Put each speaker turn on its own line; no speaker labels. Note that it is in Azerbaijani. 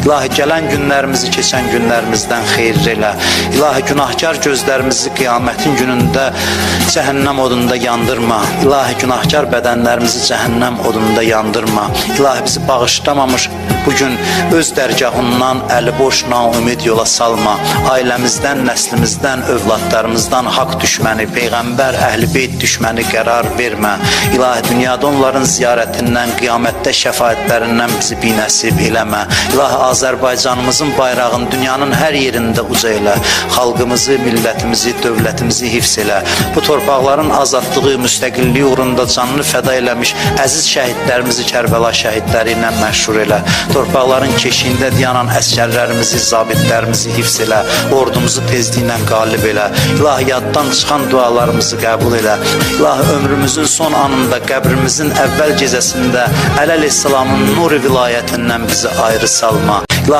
İlahi gələn günlərimizi keçən günlərimizdən xeyirli elə. İlahi günahkar gözlərimizi qiyamətin günündə cəhənnəm odunda yandırma. İlahi günahkar bədənlərimizi cəhənnəm odunda yandırma. İlahi bizi bağışlamamış bugün öz dərgahından əli boş naümid yola salma. Ailəmizdən, nəslimizdən, övladlarımızdan haqq düşməni, Peyğəmbər, Əhl-i Beyt düşməni qərar vermə. İlahi dünyada onların ziyarətindən, qiyamətdə şəfaətlərindən bizi binəsib eləmə. İlahi Azərbaycanımızın bayrağını dünyanın hər yerində uca elə. Xalqımızı, millətimizi, dövlətimizi hifz elə. Bu torpaqların azadlığı, müstəqilliyi uğrunda canını fəda eləmiş əziz şəhidlərimizi Kərbəla şəhidləri ilə məşhur elə. Torpaqların keşiyində dayanan əskərlərimizi, zabitlərimizi hifz elə. Ordumuzu tezliklə qalib elə. İlahi yaddan çıxan dualarımızı qəbul elə. İlahi ömrümüzün son anında, qəbrimizin əvvəl gecəsində Əli əleyhissalamın nuri vilayətindən bizi ayrı salma. İlahi